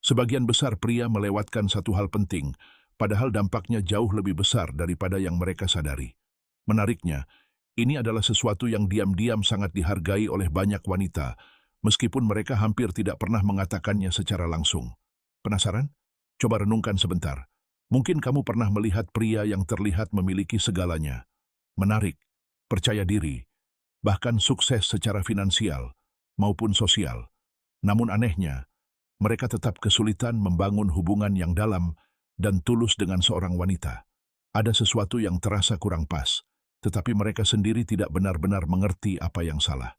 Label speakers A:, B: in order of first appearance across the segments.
A: Sebagian besar pria melewatkan satu hal penting, padahal dampaknya jauh lebih besar daripada yang mereka sadari. Menariknya, ini adalah sesuatu yang diam-diam sangat dihargai oleh banyak wanita, meskipun mereka hampir tidak pernah mengatakannya secara langsung. Penasaran? Coba renungkan sebentar. Mungkin kamu pernah melihat pria yang terlihat memiliki segalanya. Menarik, percaya diri, bahkan sukses secara finansial maupun sosial. Namun anehnya, mereka tetap kesulitan membangun hubungan yang dalam dan tulus dengan seorang wanita. Ada sesuatu yang terasa kurang pas, tetapi mereka sendiri tidak benar-benar mengerti apa yang salah.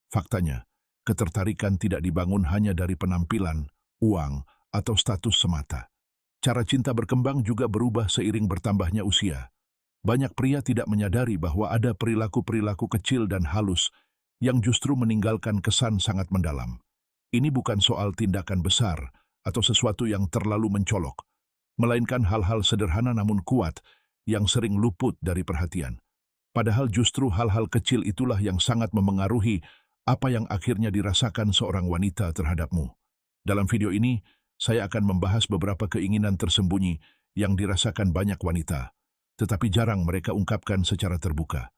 A: Faktanya, ketertarikan tidak dibangun hanya dari penampilan, uang, atau status semata. Cara cinta berkembang juga berubah seiring bertambahnya usia. Banyak pria tidak menyadari bahwa ada perilaku-perilaku kecil dan halus yang justru meninggalkan kesan sangat mendalam. Ini bukan soal tindakan besar atau sesuatu yang terlalu mencolok, melainkan hal-hal sederhana namun kuat yang sering luput dari perhatian. Padahal justru hal-hal kecil itulah yang sangat memengaruhi apa yang akhirnya dirasakan seorang wanita terhadapmu. Dalam video ini, saya akan membahas beberapa keinginan tersembunyi yang dirasakan banyak wanita, tetapi jarang mereka ungkapkan secara terbuka.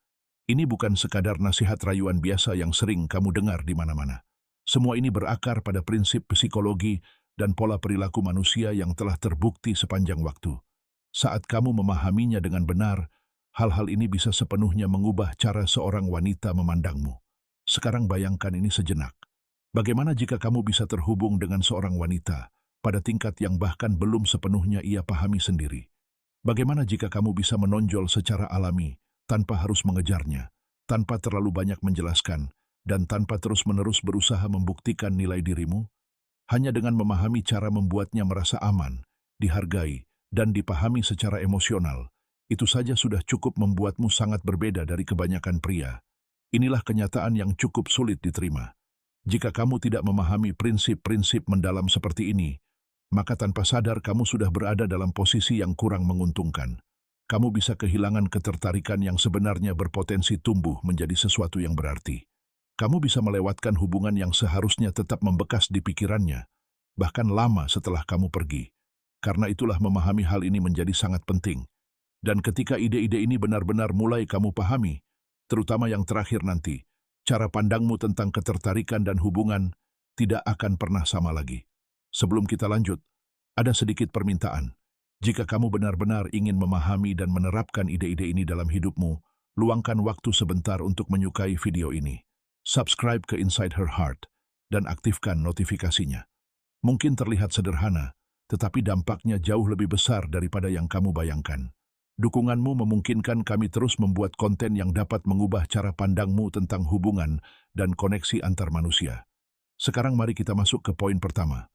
A: Ini bukan sekadar nasihat rayuan biasa yang sering kamu dengar di mana-mana. Semua ini berakar pada prinsip psikologi dan pola perilaku manusia yang telah terbukti sepanjang waktu. Saat kamu memahaminya dengan benar, hal-hal ini bisa sepenuhnya mengubah cara seorang wanita memandangmu. Sekarang bayangkan ini sejenak. Bagaimana jika kamu bisa terhubung dengan seorang wanita pada tingkat yang bahkan belum sepenuhnya ia pahami sendiri? Bagaimana jika kamu bisa menonjol secara alami, tanpa harus mengejarnya, tanpa terlalu banyak menjelaskan, dan tanpa terus-menerus berusaha membuktikan nilai dirimu? Hanya dengan memahami cara membuatnya merasa aman, dihargai, dan dipahami secara emosional, itu saja sudah cukup membuatmu sangat berbeda dari kebanyakan pria. Inilah kenyataan yang cukup sulit diterima. Jika kamu tidak memahami prinsip-prinsip mendalam seperti ini, maka tanpa sadar kamu sudah berada dalam posisi yang kurang menguntungkan. Kamu bisa kehilangan ketertarikan yang sebenarnya berpotensi tumbuh menjadi sesuatu yang berarti. Kamu bisa melewatkan hubungan yang seharusnya tetap membekas di pikirannya, bahkan lama setelah kamu pergi. Karena itulah memahami hal ini menjadi sangat penting. Dan ketika ide-ide ini benar-benar mulai kamu pahami, terutama yang terakhir nanti, cara pandangmu tentang ketertarikan dan hubungan tidak akan pernah sama lagi. Sebelum kita lanjut, ada sedikit permintaan. Jika kamu benar-benar ingin memahami dan menerapkan ide-ide ini dalam hidupmu, luangkan waktu sebentar untuk menyukai video ini. Subscribe ke Inside Her Heart dan aktifkan notifikasinya. Mungkin terlihat sederhana, tetapi dampaknya jauh lebih besar daripada yang kamu bayangkan. Dukunganmu memungkinkan kami terus membuat konten yang dapat mengubah cara pandangmu tentang hubungan dan koneksi antar manusia. Sekarang mari kita masuk ke poin pertama.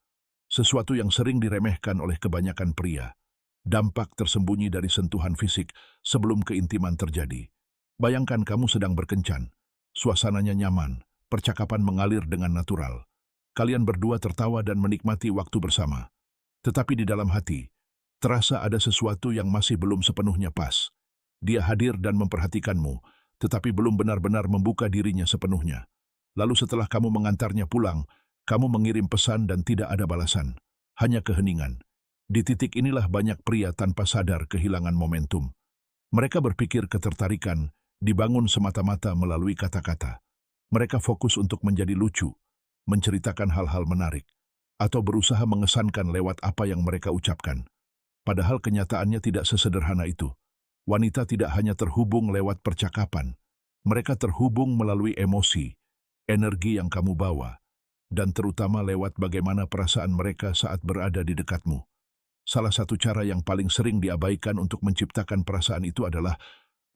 A: Sesuatu yang sering diremehkan oleh kebanyakan pria. Dampak tersembunyi dari sentuhan fisik sebelum keintiman terjadi. Bayangkan kamu sedang berkencan. Suasananya nyaman, percakapan mengalir dengan natural. Kalian berdua tertawa dan menikmati waktu bersama. Tetapi di dalam hati, terasa ada sesuatu yang masih belum sepenuhnya pas. Dia hadir dan memperhatikanmu, tetapi belum benar-benar membuka dirinya sepenuhnya. Lalu setelah kamu mengantarnya pulang, kamu mengirim pesan dan tidak ada balasan, hanya keheningan. Di titik inilah banyak pria tanpa sadar kehilangan momentum. Mereka berpikir ketertarikan dibangun semata-mata melalui kata-kata. Mereka fokus untuk menjadi lucu, menceritakan hal-hal menarik, atau berusaha mengesankan lewat apa yang mereka ucapkan. Padahal kenyataannya tidak sesederhana itu. Wanita tidak hanya terhubung lewat percakapan. Mereka terhubung melalui emosi, energi yang kamu bawa, dan terutama lewat bagaimana perasaan mereka saat berada di dekatmu. Salah satu cara yang paling sering diabaikan untuk menciptakan perasaan itu adalah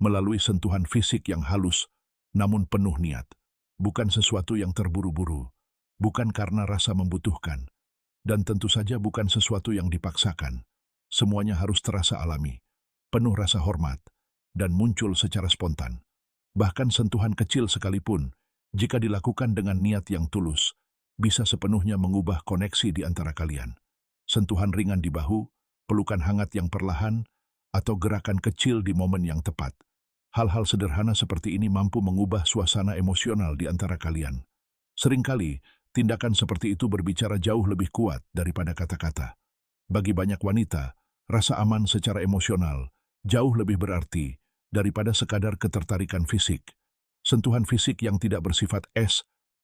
A: melalui sentuhan fisik yang halus, namun penuh niat. Bukan sesuatu yang terburu-buru, bukan karena rasa membutuhkan, dan tentu saja bukan sesuatu yang dipaksakan. Semuanya harus terasa alami, penuh rasa hormat, dan muncul secara spontan. Bahkan sentuhan kecil sekalipun, jika dilakukan dengan niat yang tulus, bisa sepenuhnya mengubah koneksi di antara kalian. Sentuhan ringan di bahu, pelukan hangat yang perlahan, atau gerakan kecil di momen yang tepat. Hal-hal sederhana seperti ini mampu mengubah suasana emosional di antara kalian. Seringkali, tindakan seperti itu berbicara jauh lebih kuat daripada kata-kata. Bagi banyak wanita, rasa aman secara emosional jauh lebih berarti daripada sekadar ketertarikan fisik. Sentuhan fisik yang tidak bersifat es